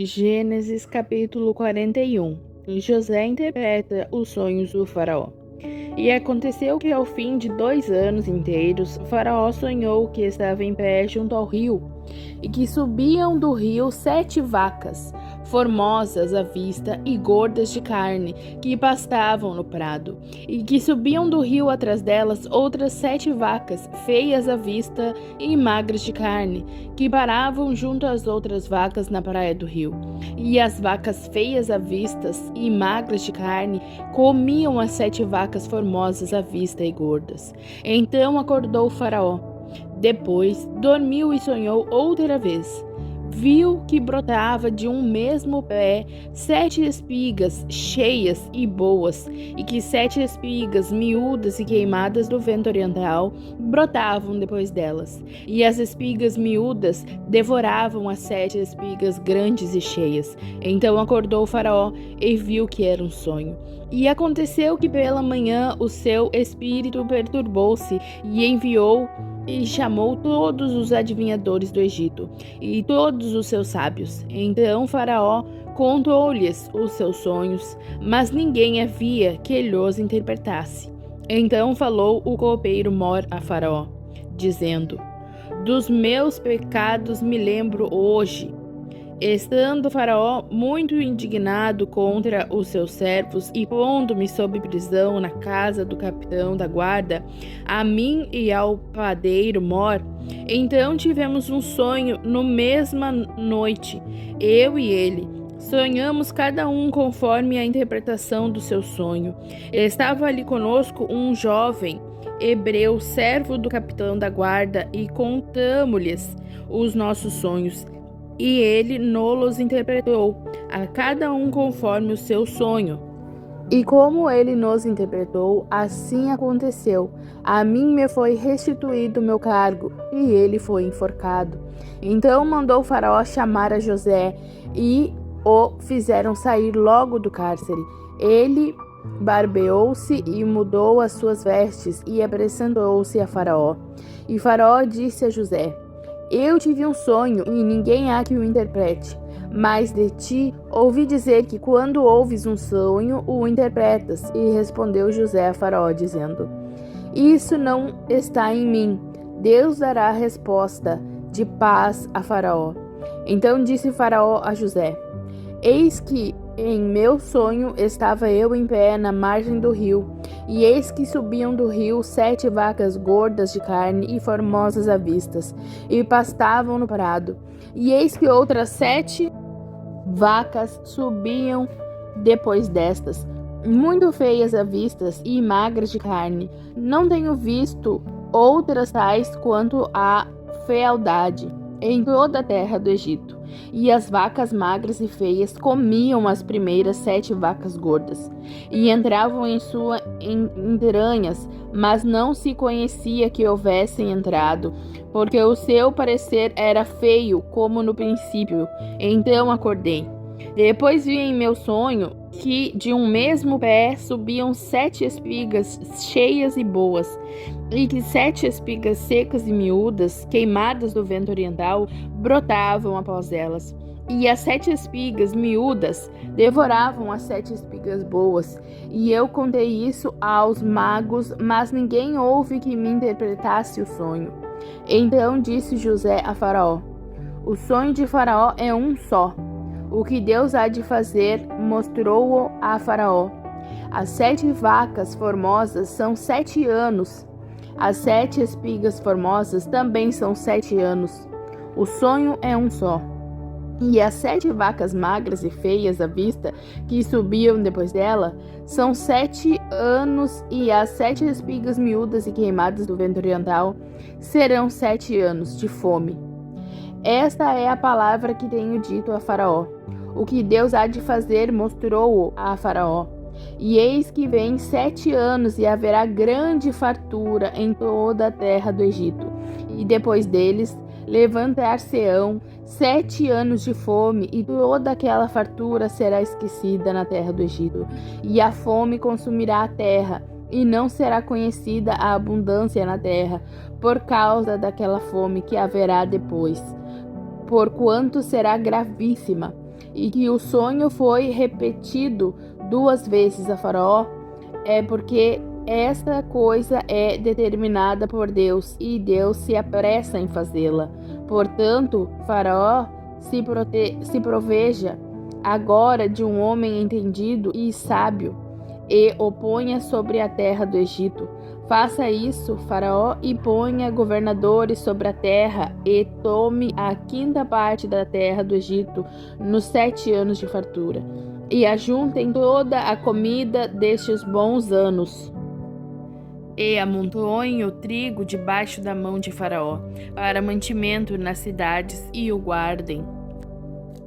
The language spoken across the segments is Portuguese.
Gênesis capítulo 41. José interpreta os sonhos do faraó. E aconteceu que ao fim de 2 anos inteiros, o faraó sonhou que estava em pé junto ao rio, e que subiam do rio 7 vacas, formosas à vista e gordas de carne, que pastavam no prado, e que subiam do rio atrás delas outras 7 vacas, feias à vista e magras de carne, que paravam junto às outras vacas na praia do rio. E as vacas feias à vista e magras de carne comiam as 7 vacas formosas à vista e gordas. Então acordou o faraó. Depois dormiu e sonhou outra vez. Viu que brotava de um mesmo pé 7 espigas cheias e boas, e que 7 espigas miúdas e queimadas do vento oriental brotavam depois delas. E as espigas miúdas devoravam as 7 espigas grandes e cheias. Então acordou o faraó e viu que era um sonho. E aconteceu que pela manhã o seu espírito perturbou-se e enviou e chamou todos os adivinhadores do Egito e todos os seus sábios. Então Faraó contou-lhes os seus sonhos, mas ninguém havia que lhos interpretasse. Então falou o copeiro Mor a Faraó, dizendo: Dos meus pecados me lembro hoje. Estando Faraó muito indignado contra os seus servos e pondo-me sob prisão na casa do capitão da guarda, a mim e ao padeiro Mor, então tivemos um sonho no mesma noite, eu e ele. Sonhamos cada um conforme a interpretação do seu sonho. Estava ali conosco um jovem hebreu, servo do capitão da guarda, e contamo-lhes os nossos sonhos. E ele nos interpretou, a cada um conforme o seu sonho. E como ele nos interpretou, assim aconteceu. A mim me foi restituído o meu cargo, e ele foi enforcado. Então mandou o faraó chamar a José, e o fizeram sair logo do cárcere. Ele barbeou-se e mudou as suas vestes, e apresentou-se a Faraó. E Faraó disse a José: Eu tive um sonho e ninguém há que o interprete. Mas de ti ouvi dizer que quando ouves um sonho, o interpretas. E respondeu José a Faraó, dizendo: Isso não está em mim. Deus dará a resposta de paz a Faraó. Então disse Faraó a José: Eis que em meu sonho estava eu em pé na margem do rio, e eis que subiam do rio 7 vacas gordas de carne e formosas à vistas, e pastavam no prado. E eis que outras 7 vacas subiam depois destas, muito feias à vistas e magras de carne. Não tenho visto outras tais quanto a fealdade em toda a terra do Egito. E as vacas magras e feias comiam as primeiras 7 vacas gordas, e entravam em suas entranhas, mas não se conhecia que houvessem entrado, porque o seu parecer era feio, como no princípio. Então acordei. Depois vi em meu sonho que de um mesmo pé subiam 7 espigas cheias e boas, e que 7 espigas secas e miúdas, queimadas do vento oriental, brotavam após elas. E as 7 espigas miúdas devoravam as 7 espigas boas. E eu contei isso aos magos, mas ninguém houve que me interpretasse o sonho. Então disse José a Faraó: O sonho de Faraó é um só. O que Deus há de fazer, mostrou-o a Faraó. As 7 vacas formosas são 7 anos. As 7 espigas formosas também são 7 anos. O sonho é um só. E as 7 vacas magras e feias à vista, que subiam depois dela, são 7 anos, e as 7 espigas miúdas e queimadas do vento oriental serão 7 anos de fome. Esta é a palavra que tenho dito a Faraó. O que Deus há de fazer, mostrou-o a Faraó. E eis que vem 7 anos, e haverá grande fartura em toda a terra do Egito. E depois deles levantar-se-ão 7 anos de fome, e toda aquela fartura será esquecida na terra do Egito. E a fome consumirá a terra, e não será conhecida a abundância na terra, por causa daquela fome que haverá depois, porquanto será gravíssima. e que o sonho foi repetido 2 vezes a Faraó, é porque esta coisa é determinada por Deus e Deus se apressa em fazê-la. Portanto, Faraó se proveja agora de um homem entendido e sábio e o ponha sobre a terra do Egito. Faça isso, Faraó, e ponha governadores sobre a terra e tome a 5ª parte da terra do Egito nos 7 anos de fartura. E ajuntem toda a comida destes bons anos. E amontoem o trigo debaixo da mão de Faraó, para mantimento nas cidades, e o guardem.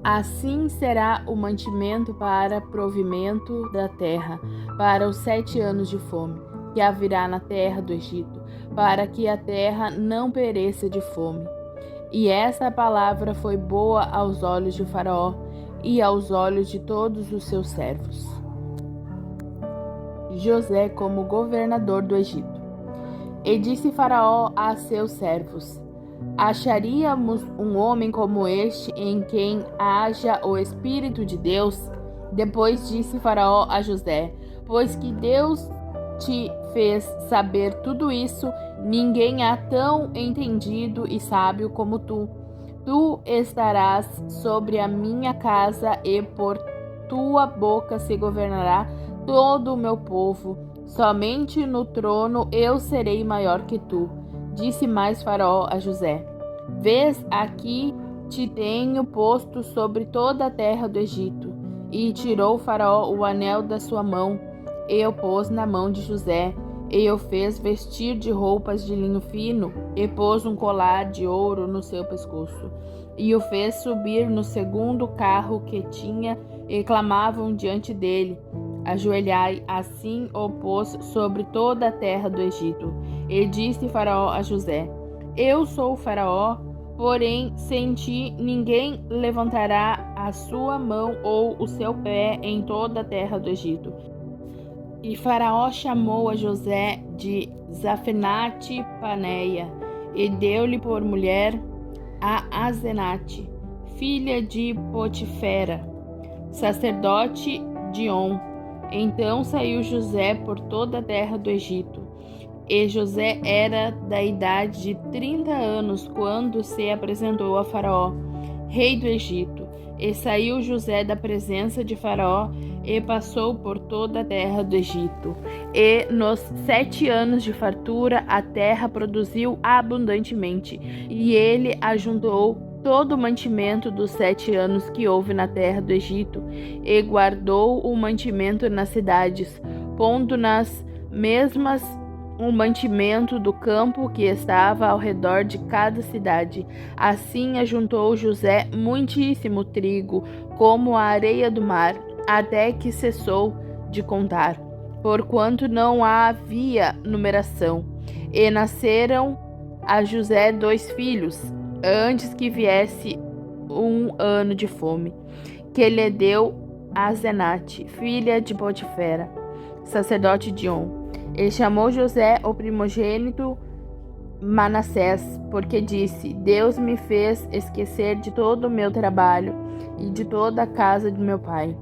Assim será o mantimento para provimento da terra, para os 7 anos de fome, que haverá na terra do Egito, para que a terra não pereça de fome. E essa palavra foi boa aos olhos de Faraó e aos olhos de todos os seus servos. José como governador do Egito. E disse Faraó a seus servos: Acharíamos um homem como este em quem haja o Espírito de Deus? Depois disse Faraó a José: Pois que Deus te fez saber tudo isso, ninguém há tão entendido e sábio como tu. Tu estarás sobre a minha casa e por tua boca se governará todo o meu povo. Somente no trono eu serei maior que tu. Disse mais Faraó a José: Vês, aqui te tenho posto sobre toda a terra do Egito. E tirou Faraó o anel da sua mão, e o pôs na mão de José, e o fez vestir de roupas de linho fino, e pôs um colar de ouro no seu pescoço. E o fez subir no 2º carro que tinha, e clamavam diante dele: Ajoelhai. Assim o pôs sobre toda a terra do Egito. E disse Faraó a José: Eu sou o Faraó, porém sem ti ninguém levantará a sua mão ou o seu pé em toda a terra do Egito. E Faraó chamou a José de Zafenate Paneia e deu-lhe por mulher a Asenate, filha de Potifera, sacerdote de On. Então saiu José por toda a terra do Egito. E José era da idade de 30 anos quando se apresentou a Faraó, rei do Egito. E saiu José da presença de Faraó e passou por toda a terra do Egito. E nos 7 anos de fartura a terra produziu abundantemente, e ele ajuntou todo o mantimento dos 7 anos que houve na terra do Egito, e guardou o mantimento nas cidades, pondo nas mesmas o mantimento do campo que estava ao redor de cada cidade. Assim ajuntou José muitíssimo trigo, como a areia do mar, até que cessou de contar, porquanto não havia numeração. E nasceram a José 2 filhos, antes que viesse 1 ano de fome, que lhe deu Asenate, filha de Potifera, sacerdote de On. E chamou José o primogênito Manassés, porque disse: Deus me fez esquecer de todo o meu trabalho e de toda a casa de meu pai.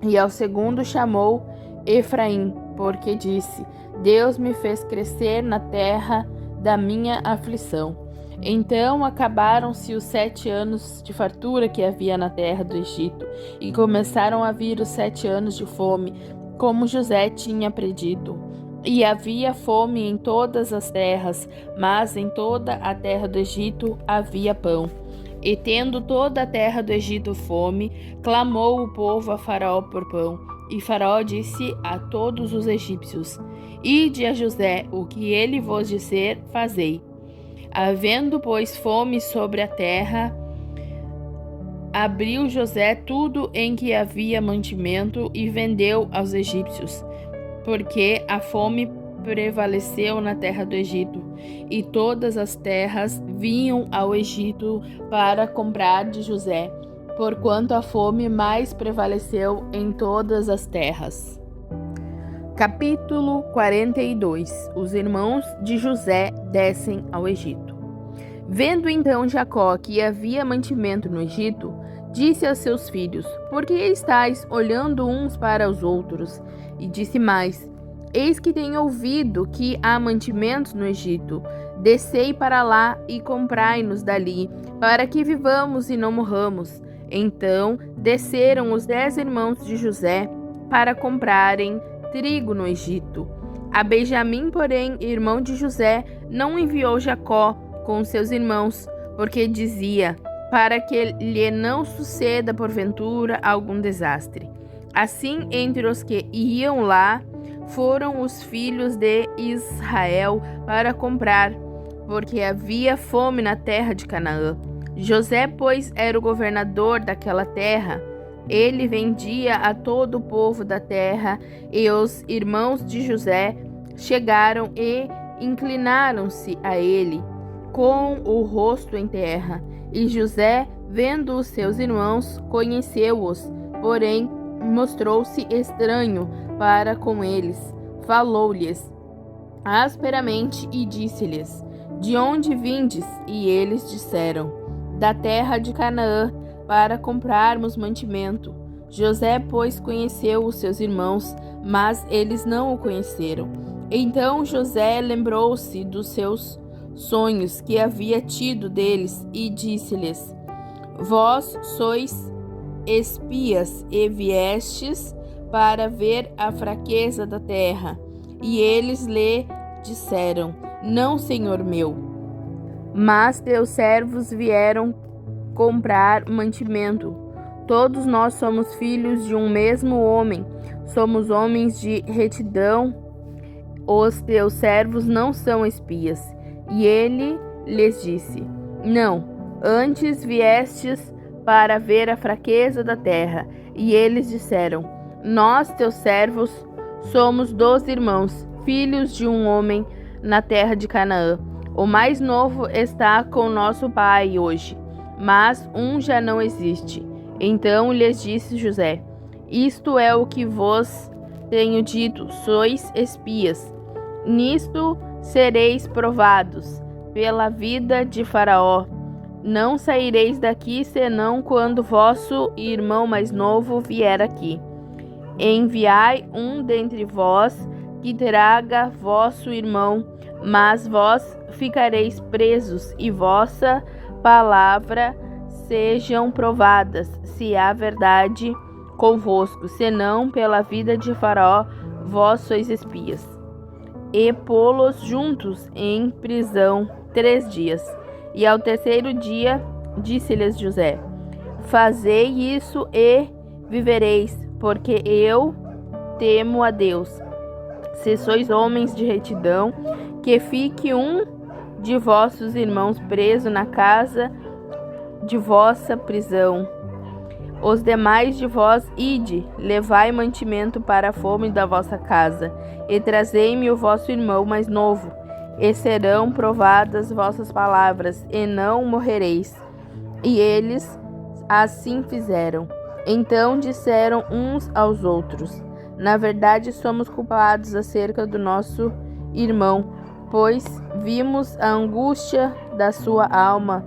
E ao segundo chamou Efraim, porque disse: Deus me fez crescer na terra da minha aflição. Então acabaram-se os 7 anos de fartura que havia na terra do Egito, e começaram a vir os 7 anos de fome, como José tinha predito. E havia fome em todas as terras, mas em toda a terra do Egito havia pão. E tendo toda a terra do Egito fome, clamou o povo a Faraó por pão. E Faraó disse a todos os egípcios: Ide a José, o que ele vos disser, fazei. Havendo, pois, fome sobre a terra, abriu José tudo em que havia mantimento e vendeu aos egípcios, porque a fome prevaleceu na terra do Egito, e todas as terras vinham ao Egito para comprar de José, porquanto a fome mais prevaleceu em todas as terras. Capítulo 42. Os irmãos de José descem ao Egito. Vendo então Jacó que havia mantimento no Egito, Disse a seus filhos: Por que estáis olhando uns para os outros? E disse mais: Eis que tenho ouvido que há mantimentos no Egito. Descei para lá e comprai-nos dali, para que vivamos e não morramos. Então desceram os 10 irmãos de José para comprarem trigo no Egito. A Benjamim, porém, irmão de José, não enviou Jacó com seus irmãos, porque dizia: para que lhe não suceda porventura algum desastre. Assim, entre os que iam lá, foram os filhos de Israel para comprar, porque havia fome na terra de Canaã. José, pois, era o governador daquela terra. Ele vendia a todo o povo da terra, e os irmãos de José chegaram e inclinaram-se a ele, com o rosto em terra. E José, vendo os seus irmãos, conheceu-os, porém mostrou-se estranho para com eles. Falou-lhes asperamente e disse-lhes: De onde vindes? E eles disseram: Da terra de Canaã, para comprarmos mantimento. José, pois, conheceu os seus irmãos, mas eles não o conheceram. Então José lembrou-se dos seus sonhos que havia tido deles e disse-lhes: Vós sois espias e viestes para ver a fraqueza da terra. E eles lhe disseram: Não, senhor meu, mas teus servos vieram comprar mantimento. Todos nós somos filhos de um mesmo homem, somos homens de retidão. Os teus servos não são espias. E ele lhes disse: Não, antes viestes para ver a fraqueza da terra. E eles disseram: Nós, teus servos, somos 12 irmãos, filhos de um homem na terra de Canaã. O mais novo está com nosso pai hoje, mas um já não existe. Então lhes disse José: Isto é o que vos tenho dito, sois espias. Nisto sereis provados pela vida de Faraó. Não saireis daqui senão quando vosso irmão mais novo vier aqui. Enviai um dentre vós que traga vosso irmão, mas vós ficareis presos, e vossa palavra sejam provadas, se há verdade convosco, senão pela vida de Faraó vós sois espias. E pô-los juntos em prisão 3 dias. E ao terceiro dia disse-lhes José: Fazei isso e vivereis, porque eu temo a Deus. Se sois homens de retidão, que fique um de vossos irmãos preso na casa de vossa prisão. Os demais de vós ide, levai mantimento para a fome da vossa casa, e trazei-me o vosso irmão mais novo, e serão provadas vossas palavras, e não morrereis. E eles assim fizeram. Então disseram uns aos outros: Na verdade, somos culpados acerca do nosso irmão, pois vimos a angústia da sua alma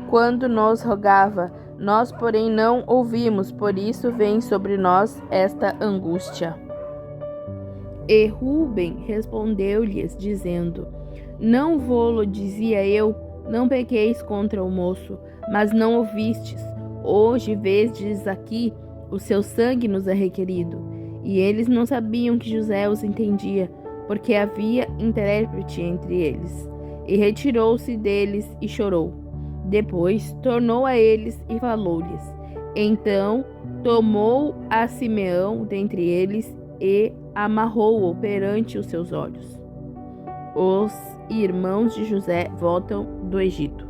quando nos rogava. Nós, porém, não ouvimos, por isso vem sobre nós esta angústia. E Ruben respondeu-lhes, dizendo: Não vô-lo dizia eu, não pequeis contra o moço, mas não ouvistes. Hoje vesdes aqui, o seu sangue nos é requerido. E eles não sabiam que José os entendia, porque havia intérprete entre eles. E retirou-se deles e chorou. Depois tornou a eles e falou-lhes. Então tomou a Simeão dentre eles e amarrou-o perante os seus olhos. Os irmãos de José voltam do Egito.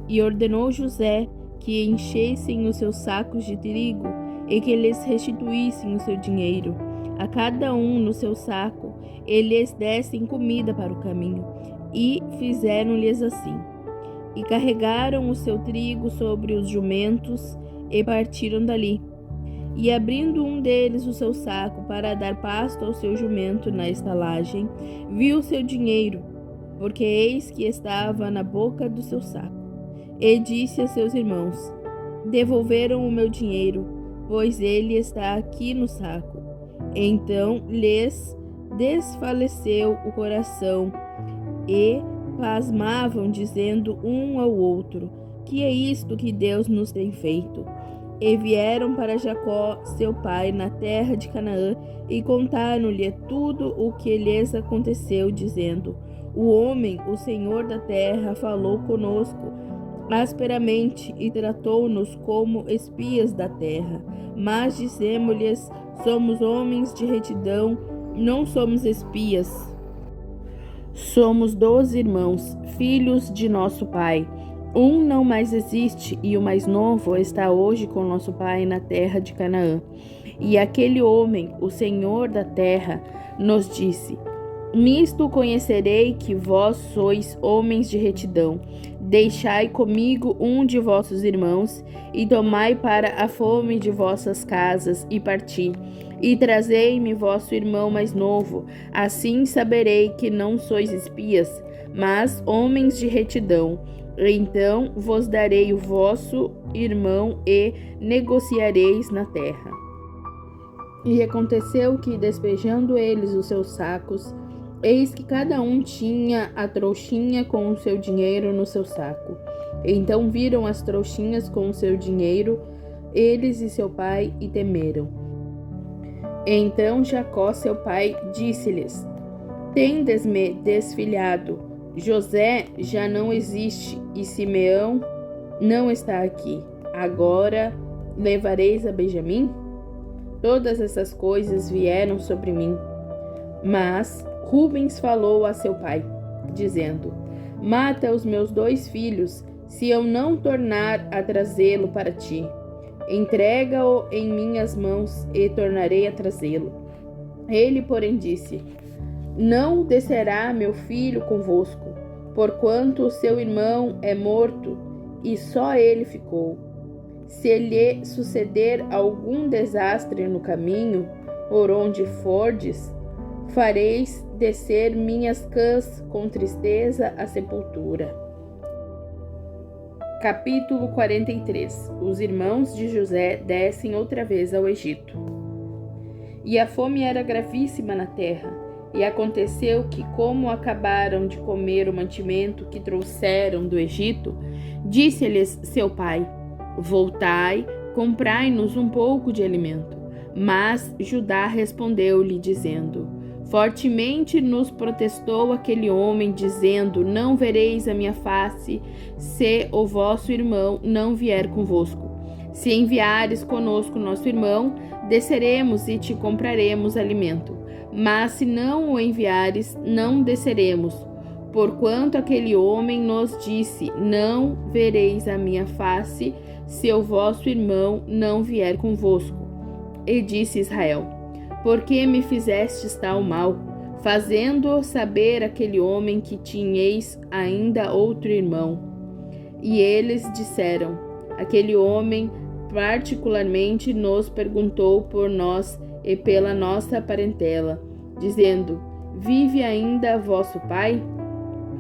E ordenou José que enchessem os seus sacos de trigo e que lhes restituíssem o seu dinheiro, a cada um no seu saco, e lhes dessem comida para o caminho. E fizeram-lhes assim. E carregaram o seu trigo sobre os jumentos e partiram dali. E abrindo um deles o seu saco para dar pasto ao seu jumento na estalagem, viu o seu dinheiro, porque eis que estava na boca do seu saco. E disse a seus irmãos: devolveram o meu dinheiro, pois ele está aqui no saco. Então lhes desfaleceu o coração e pasmavam, dizendo um ao outro: Que é isto que Deus nos tem feito? E vieram para Jacó, seu pai, na terra de Canaã, e contaram-lhe tudo o que lhes aconteceu, dizendo: O homem, o Senhor da terra, falou conosco asperamente e tratou-nos como espias da terra. Mas dissemos-lhes: Somos homens de retidão, não somos espias. Somos 12 irmãos, filhos de nosso pai. Um não mais existe e o mais novo está hoje com nosso pai na terra de Canaã. E aquele homem, o Senhor da terra, nos disse: Nisto conhecerei que vós sois homens de retidão. Deixai comigo um de vossos irmãos, e tomai para a fome de vossas casas, e parti. E trazei-me vosso irmão mais novo, assim saberei que não sois espias, mas homens de retidão. Então vos darei o vosso irmão e negociareis na terra. E aconteceu que, despejando eles os seus sacos, eis que cada um tinha a trouxinha com o seu dinheiro no seu saco. Então viram as trouxinhas com o seu dinheiro, eles e seu pai, e temeram. Então Jacó, seu pai, disse-lhes: Tendes-me desfilhado. José já não existe e Simeão não está aqui. Agora levareis a Benjamim? Todas essas coisas vieram sobre mim. Mas Rubens falou a seu pai, dizendo: Mata os meus 2 filhos, se eu não tornar a trazê-lo para ti. Entrega-o em minhas mãos e tornarei a trazê-lo. Ele, porém, disse: Não descerá meu filho convosco, porquanto o seu irmão é morto e só ele ficou. Se lhe suceder algum desastre no caminho, por onde fordes, fareis descer minhas cãs com tristeza à sepultura. Capítulo 43. Os irmãos de José descem outra vez ao Egito. E a fome era gravíssima na terra, e aconteceu que, como acabaram de comer o mantimento que trouxeram do Egito, disse-lhes seu pai: Voltai, comprai-nos um pouco de alimento. Mas Judá respondeu-lhe, dizendo: Fortemente nos protestou aquele homem, dizendo: Não vereis a minha face, se o vosso irmão não vier convosco. Se enviares conosco nosso irmão, desceremos e te compraremos alimento. Mas se não o enviares, não desceremos. Porquanto aquele homem nos disse: Não vereis a minha face, se o vosso irmão não vier convosco. E disse Israel: Por que me fizestes tal mal, fazendo saber aquele homem que tinhais ainda outro irmão? E eles disseram: Aquele homem particularmente nos perguntou por nós e pela nossa parentela, dizendo: Vive ainda vosso pai?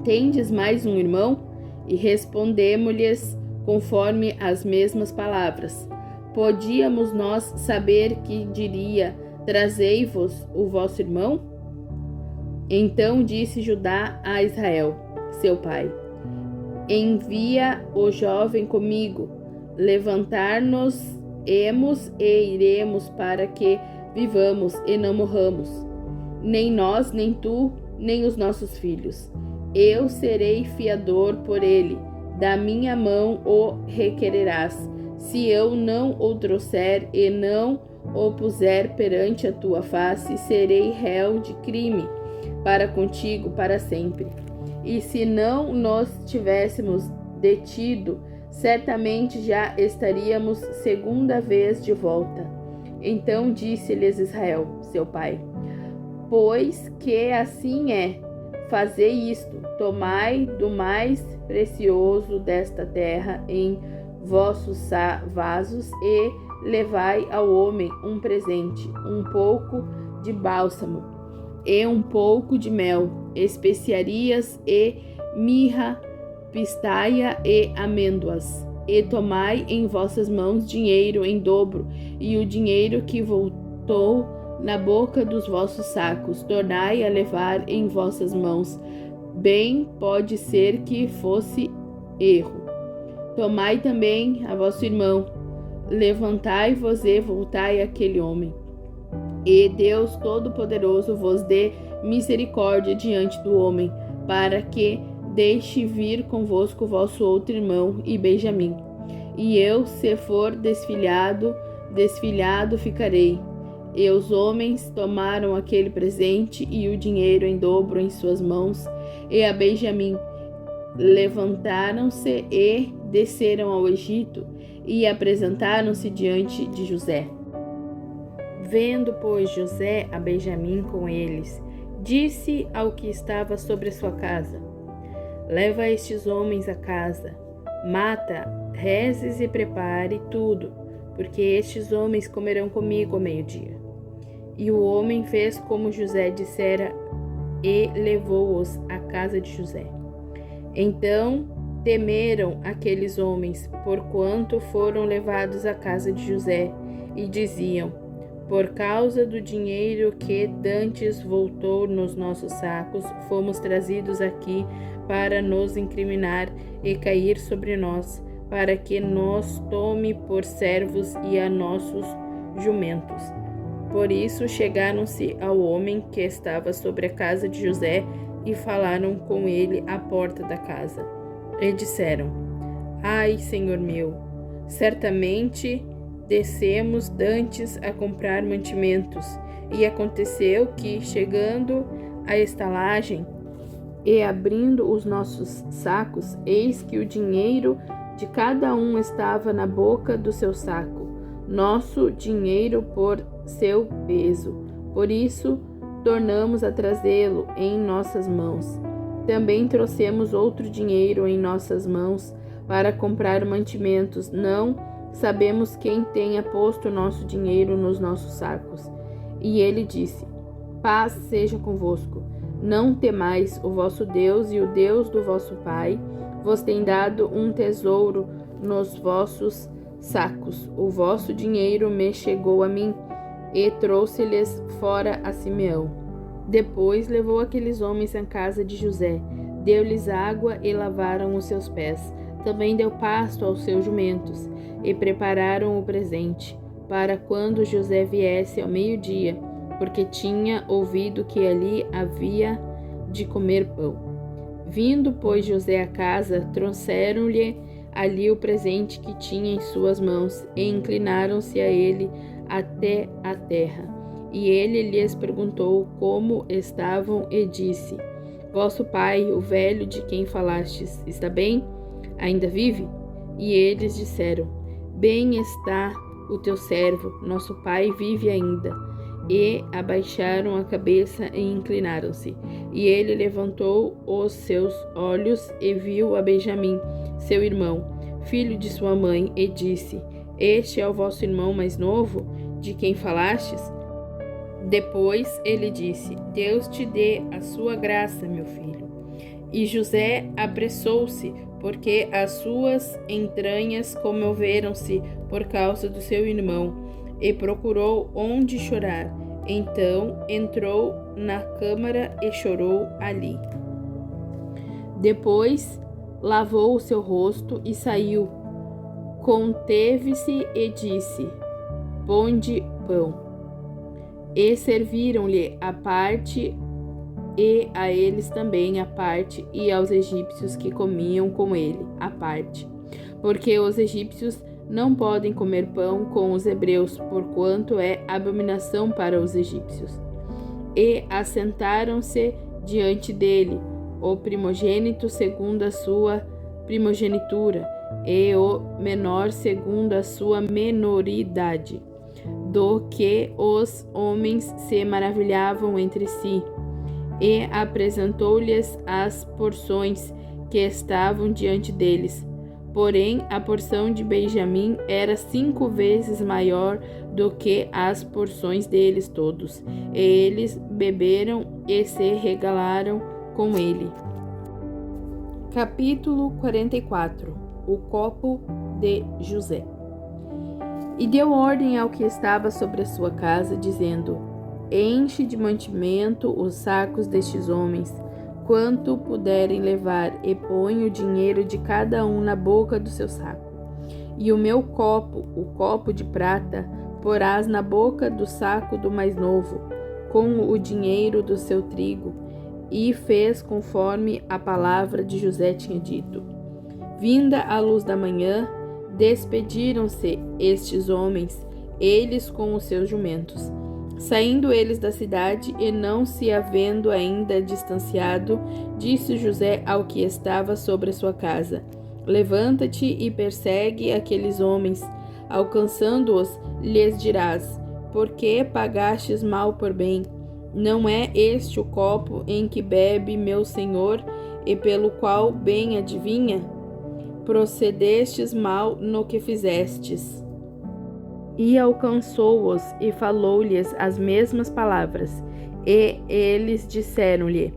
Tendes mais um irmão? E respondemos-lhes conforme as mesmas palavras. Podíamos nós saber que diria: Trazei-vos o vosso irmão? Então disse Judá a Israel, seu pai: Envia o jovem comigo, levantar-nos-emos e iremos para que vivamos e não morramos, nem nós, nem tu, nem os nossos filhos. Eu serei fiador por ele, da minha mão o requererás. Se eu não o trouxer e não o puser perante a tua face, serei réu de crime para contigo para sempre. E se não nos tivéssemos detido, certamente já estaríamos segunda vez de volta. Então disse-lhes Israel, seu pai: Pois que assim é, fazei isto: tomai do mais precioso desta terra em vossos vasos e levai ao homem um presente, um pouco de bálsamo e um pouco de mel, especiarias e mirra, pistaia e amêndoas. E tomai em vossas mãos dinheiro em dobro, e o dinheiro que voltou na boca dos vossos sacos, tornai a levar em vossas mãos. Bem pode ser que fosse erro. Tomai também a vosso irmão, levantai-vos e voltai àquele homem. E Deus Todo-Poderoso vos dê misericórdia diante do homem, para que deixe vir convosco vosso outro irmão e Benjamim. E eu, se for desfilhado ficarei. E os homens tomaram aquele presente e o dinheiro em dobro em suas mãos, e a Benjamim levantaram-se e desceram ao Egito, e apresentaram-se diante de José. Vendo, pois, José a Benjamim com eles, disse ao que estava sobre a sua casa: Leva estes homens a casa, mata, rezes e prepare tudo, porque estes homens comerão comigo ao meio-dia. E o homem fez como José dissera e levou-os à casa de José. Então temeram aqueles homens, porquanto foram levados à casa de José, e diziam: Por causa do dinheiro que dantes voltou nos nossos sacos, fomos trazidos aqui para nos incriminar e cair sobre nós, para que nos tome por servos e a nossos jumentos. Por isso chegaram-se ao homem que estava sobre a casa de José e falaram com ele à porta da casa. E disseram: Ai, senhor meu, certamente descemos dantes a comprar mantimentos. E aconteceu que, chegando à estalagem e abrindo os nossos sacos, eis que o dinheiro de cada um estava na boca do seu saco, nosso dinheiro por seu peso. Por isso, tornamos a trazê-lo em nossas mãos. Também trouxemos outro dinheiro em nossas mãos para comprar mantimentos. Não sabemos quem tenha posto nosso dinheiro nos nossos sacos. E ele disse: Paz seja convosco. Não temais, o vosso Deus e o Deus do vosso pai vos tem dado um tesouro nos vossos sacos. O vosso dinheiro me chegou a mim, e trouxe-lhes fora a Simeão. Depois levou aqueles homens à casa de José, deu-lhes água e lavaram os seus pés. Também deu pasto aos seus jumentos, e prepararam o presente, para quando José viesse ao meio-dia, porque tinha ouvido que ali havia de comer pão. Vindo, pois, José à casa, trouxeram-lhe ali o presente que tinha em suas mãos, e inclinaram-se a ele até a terra. E ele lhes perguntou como estavam, e disse: Vosso pai, o velho de quem falastes, está bem? Ainda vive? E eles disseram: Bem está o teu servo, nosso pai vive ainda. E abaixaram a cabeça e inclinaram-se. E ele levantou os seus olhos e viu a Benjamim, seu irmão, filho de sua mãe, e disse: Este é o vosso irmão mais novo, de quem falastes? Depois ele disse: Deus te dê a sua graça, meu filho. E José apressou-se, porque as suas entranhas comoveram-se por causa do seu irmão, e procurou onde chorar. Então entrou na câmara e chorou ali. Depois lavou o seu rosto e saiu. Conteve-se e disse: Ponde pão. E serviram-lhe a parte, e a eles também a parte, e aos egípcios que comiam com ele a parte. Porque os egípcios não podem comer pão com os hebreus, porquanto é abominação para os egípcios. E assentaram-se diante dele o primogênito segundo a sua primogenitura, e o menor segundo a sua menoridade, do que os homens se maravilhavam entre si. E apresentou-lhes as porções que estavam diante deles. Porém, a porção de Benjamim era 5 vezes maior do que as porções deles todos. E eles beberam e se regalaram com ele. Capítulo 44. O copo de José. E deu ordem ao que estava sobre a sua casa, dizendo: enche de mantimento os sacos destes homens, quanto puderem levar, e põe o dinheiro de cada um na boca do seu saco. E o meu copo, o copo de prata, porás na boca do saco do mais novo, com o dinheiro do seu trigo. E fez conforme a palavra de José tinha dito. Vinda a luz da manhã, despediram-se estes homens, eles com os seus jumentos. Saindo eles da cidade e não se havendo ainda distanciado, disse José ao que estava sobre a sua casa: levanta-te e persegue aqueles homens. Alcançando-os, lhes dirás: por que pagastes mal por bem? Não é este o copo em que bebe meu senhor e pelo qual bem adivinha? Procedestes mal no que fizestes. E alcançou-os e falou-lhes as mesmas palavras. E eles disseram-lhe: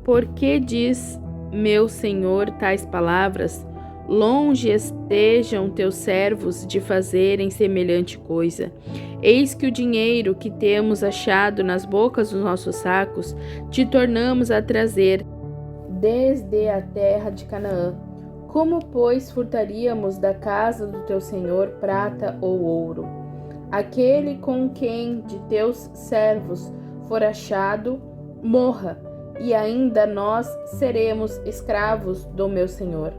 por que diz meu senhor tais palavras? Longe estejam teus servos de fazerem semelhante coisa. Eis que o dinheiro que temos achado nas bocas dos nossos sacos te tornamos a trazer desde a terra de Canaã. Como, pois, furtaríamos da casa do teu senhor prata ou ouro? Aquele com quem de teus servos for achado, morra, e ainda nós seremos escravos do meu senhor.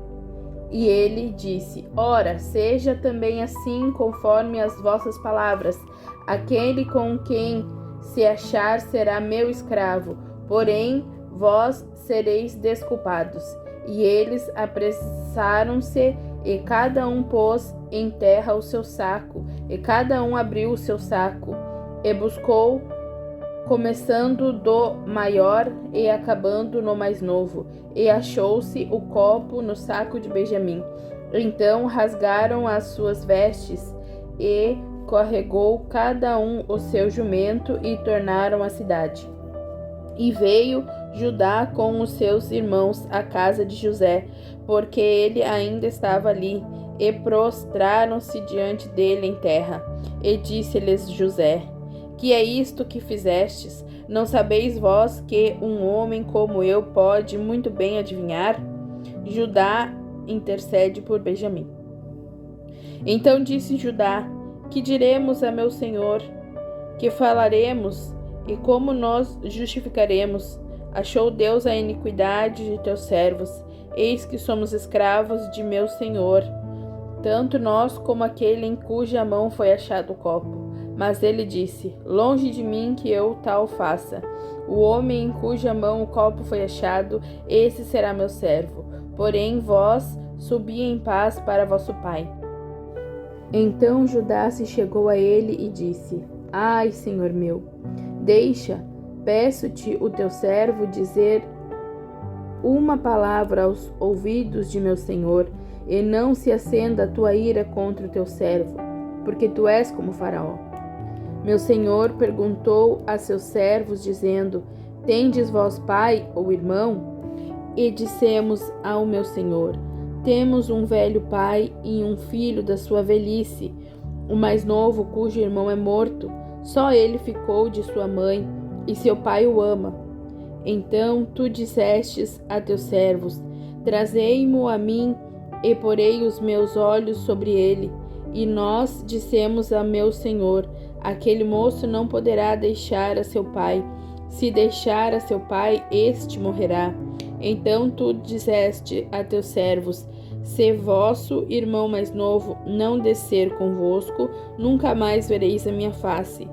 E ele disse: ora, seja também assim conforme as vossas palavras. Aquele com quem se achar será meu escravo, porém vós sereis desculpados. E eles apressaram-se, e cada um pôs em terra o seu saco, e cada um abriu o seu saco, e buscou, começando do maior e acabando no mais novo, e achou-se o copo no saco de Benjamim. Então rasgaram as suas vestes, e carregou cada um o seu jumento, e tornaram à cidade. E veio Judá com os seus irmãos à casa de José, porque ele ainda estava ali, e prostraram-se diante dele em terra. E disse-lhes José: que é isto que fizestes? Não sabeis vós que um homem como eu pode muito bem adivinhar? Judá intercede por Benjamim. Então disse Judá: que diremos a meu senhor? Que falaremos? E como nos justificaremos? Achou Deus a iniquidade de teus servos. Eis que somos escravos de meu senhor, tanto nós como aquele em cuja mão foi achado o copo. Mas ele disse: longe de mim que eu tal faça. O homem em cuja mão o copo foi achado, esse será meu servo. Porém vós subi em paz para vosso pai. Então Judá se chegou a ele e disse: ai, senhor meu, deixa, peço-te o teu servo dizer uma palavra aos ouvidos de meu senhor, e não se acenda a tua ira contra o teu servo, porque tu és como Faraó. Meu senhor perguntou a seus servos, dizendo: tendes vós pai ou irmão? E dissemos ao meu senhor: temos um velho pai e um filho da sua velhice, o mais novo cujo irmão é morto, só ele ficou de sua mãe, e seu pai o ama. Então tu dissestes a teus servos: trazei-mo a mim, e porei os meus olhos sobre ele. E nós dissemos a meu senhor: aquele moço não poderá deixar a seu pai. Se deixar a seu pai, este morrerá. Então tu disseste a teus servos: se vosso irmão mais novo não descer convosco, nunca mais vereis a minha face.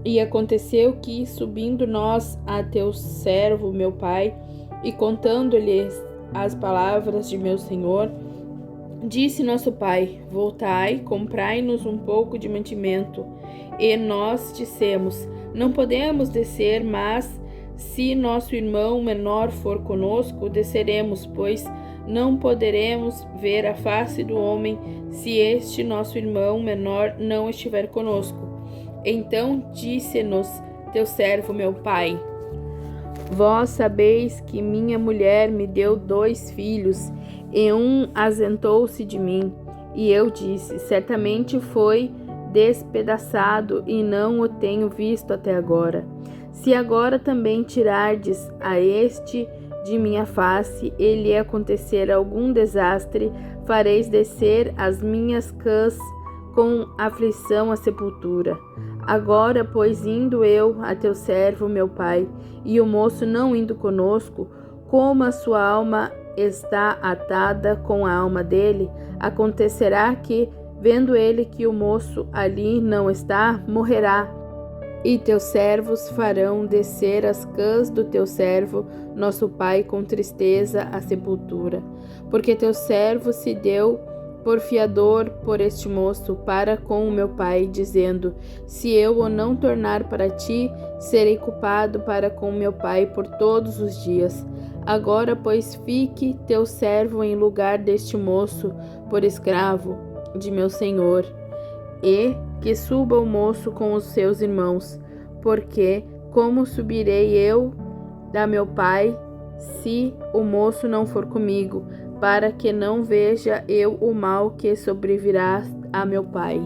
E aconteceu que, subindo nós a teu servo, meu pai, e contando-lhes as palavras de meu senhor, disse nosso pai: voltai, comprai-nos um pouco de mantimento. E nós dissemos: não podemos descer, mas se nosso irmão menor for conosco, desceremos, pois não poderemos ver a face do homem se este nosso irmão menor não estiver conosco. Então disse-nos teu servo, meu pai: vós sabeis que minha mulher me deu 2 filhos, e um asentou-se de mim, E eu disse: certamente foi despedaçado e não o tenho visto até agora. Se agora também tirardes a este de minha face, e lhe acontecer algum desastre, fareis descer as minhas cãs com aflição à sepultura. Agora, pois, indo eu a teu servo, meu pai, e o moço não indo conosco, como a sua alma está atada com a alma dele, acontecerá que, vendo ele que o moço ali não está, morrerá. E teus servos farão descer as cãs do teu servo, nosso pai, com tristeza à sepultura. Porque teu servo se deu por fiador por este moço para com o meu pai, dizendo: se eu o não tornar para ti, serei culpado para com meu pai por todos os dias. Agora, pois, fique teu servo em lugar deste moço por escravo de meu senhor, e que suba o moço com os seus irmãos, porque como subirei eu a meu pai, se o moço não for comigo, para que não veja eu o mal que sobrevirá a meu pai.